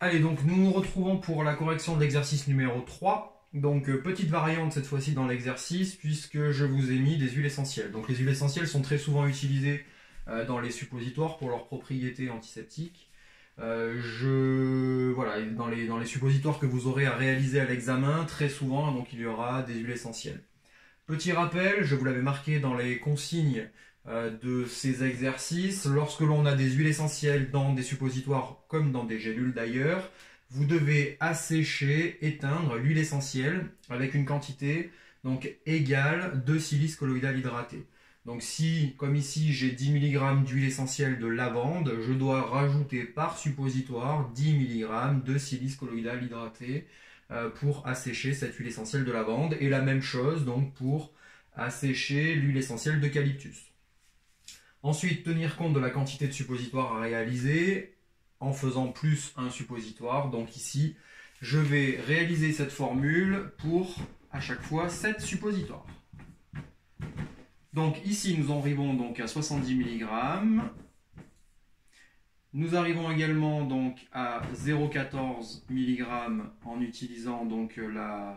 Allez, donc nous nous retrouvons pour la correction de l'exercice numéro 3. Donc petite variante cette fois-ci dans l'exercice puisque je vous ai mis des huiles essentielles. Donc les huiles essentielles sont très souvent utilisées dans les suppositoires pour leurs propriétés antiseptiques. Voilà, dans les suppositoires que vous aurez à réaliser à l'examen, très souvent donc il y aura des huiles essentielles. Petit rappel, je vous l'avais marqué dans les consignes de ces exercices, lorsque l'on a des huiles essentielles dans des suppositoires comme dans des gélules d'ailleurs, vous devez assécher, éteindre l'huile essentielle avec une quantité donc égale de silice colloïdal hydraté. Donc si, comme ici, j'ai 10 mg d'huile essentielle de lavande, je dois rajouter par suppositoire 10 mg de silice colloïdal hydraté pour assécher cette huile essentielle de lavande. Et la même chose donc pour assécher l'huile essentielle d'eucalyptus. Ensuite, tenir compte de la quantité de suppositoire à réaliser en faisant plus un suppositoire. Donc ici, je vais réaliser cette formule pour à chaque fois 7 suppositoires. Donc ici, nous arrivons donc à 70 mg. Nous arrivons également donc à 0,14 mg en utilisant donc en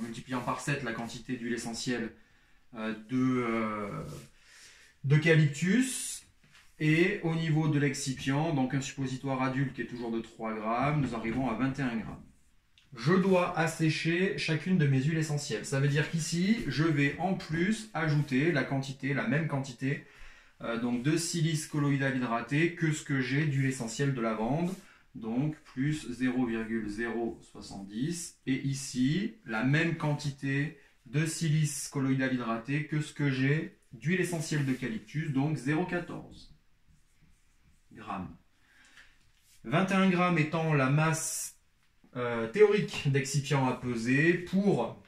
multipliant par 7 la quantité d'huile essentielle d'eucalyptus. Et au niveau de l'excipient, donc un suppositoire adulte qui est toujours de 3 g, nous arrivons à 21 g. Je dois assécher chacune de mes huiles essentielles. Ça veut dire qu'ici, je vais en plus ajouter la même quantité donc de silice colloïdal hydraté que ce que j'ai d'huile essentielle de lavande. Donc plus 0,070. Et ici, la même quantité de silice colloïdal hydraté que ce que j'ai d'huile essentielle d'eucalyptus, donc 0,14 g. 21 g étant la masse théorique d'excipient à peser. Pour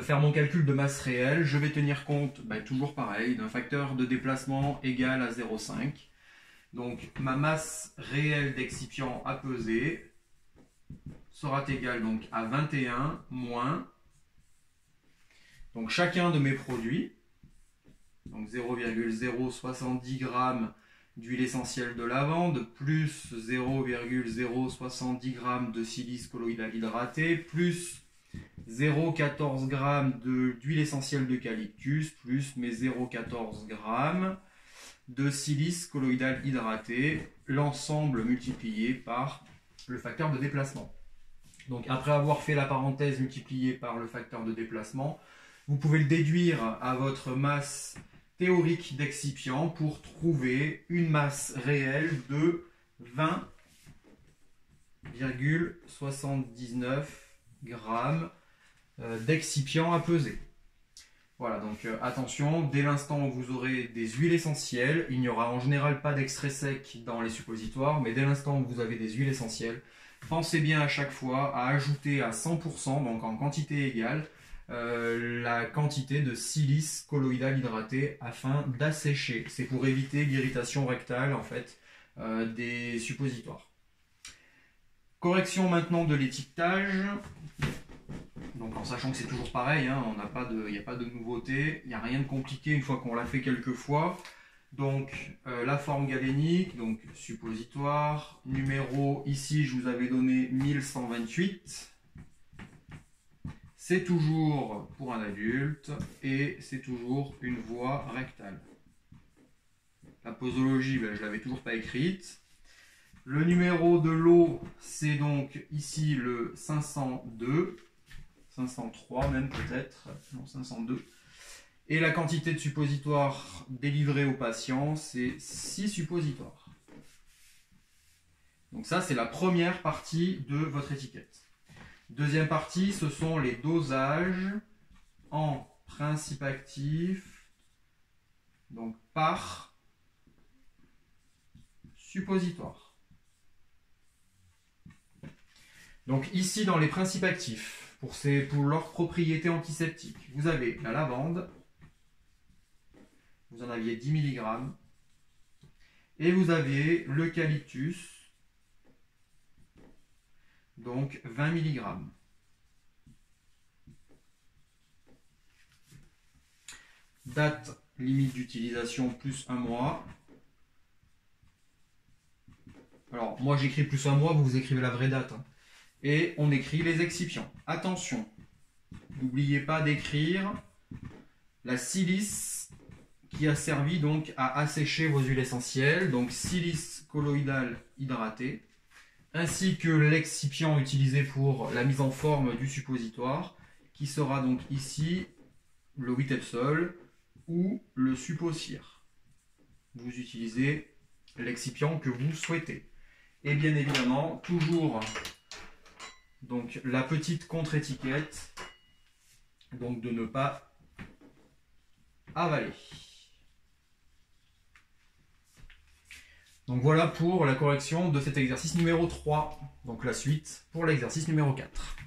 faire mon calcul de masse réelle, je vais tenir compte, toujours pareil, d'un facteur de déplacement égal à 0,5. Donc ma masse réelle d'excipient à peser sera égale donc à 21 moins donc chacun de mes produits, donc 0,070 g d'huile essentielle de lavande, plus 0,070 g de silice colloïdal hydraté, plus 0,14 g d'huile essentielle d'eucalyptus, plus mes 0,14 g de silice colloïdal hydraté, l'ensemble multiplié par le facteur de déplacement. Donc après avoir fait la parenthèse multipliée par le facteur de déplacement, vous pouvez le déduire à votre masse théorique d'excipient pour trouver une masse réelle de 20,79 g d'excipient à peser. Voilà, donc attention, dès l'instant où vous aurez des huiles essentielles, il n'y aura en général pas d'extrait sec dans les suppositoires, mais dès l'instant où vous avez des huiles essentielles, pensez bien à chaque fois à ajouter à 100%, donc en quantité égale, la quantité de silice colloïdal hydraté afin d'assécher. C'est pour éviter l'irritation rectale en fait des suppositoires. Correction maintenant de l'étiquetage. Donc en sachant que c'est toujours pareil, hein, il n'y a pas de nouveauté, il n'y a rien de compliqué une fois qu'on l'a fait quelques fois. Donc la forme galénique, donc suppositoire, numéro ici je vous avais donné 1128. C'est toujours pour un adulte et c'est toujours une voie rectale. La posologie, je ne l'avais toujours pas écrite. Le numéro de l'eau, c'est donc ici le 502. 503 même peut-être, non 502. Et la quantité de suppositoire délivrée au patient, c'est 6 suppositoires. Donc ça, c'est la première partie de votre étiquette. Deuxième partie, ce sont les dosages en principe actif, donc par suppositoire. Donc ici, dans les principes actifs, pour leurs propriétés antiseptiques, vous avez la lavande, vous en aviez 10 mg, et vous avez l'eucalyptus, donc 20 mg. Date limite d'utilisation plus 1 mois. Alors, moi j'écris plus un mois, vous écrivez la vraie date. Hein. Et on écrit les excipients. Attention, n'oubliez pas d'écrire la silice qui a servi donc à assécher vos huiles essentielles, donc silice colloïdale hydratée, ainsi que l'excipient utilisé pour la mise en forme du suppositoire, qui sera donc ici le Witepsol ou le Supposir. Vous utilisez l'excipient que vous souhaitez. Et bien évidemment, toujours donc, la petite contre-étiquette, donc de ne pas avaler. Donc voilà pour la correction de cet exercice numéro 3. Donc la suite pour l'exercice numéro 4.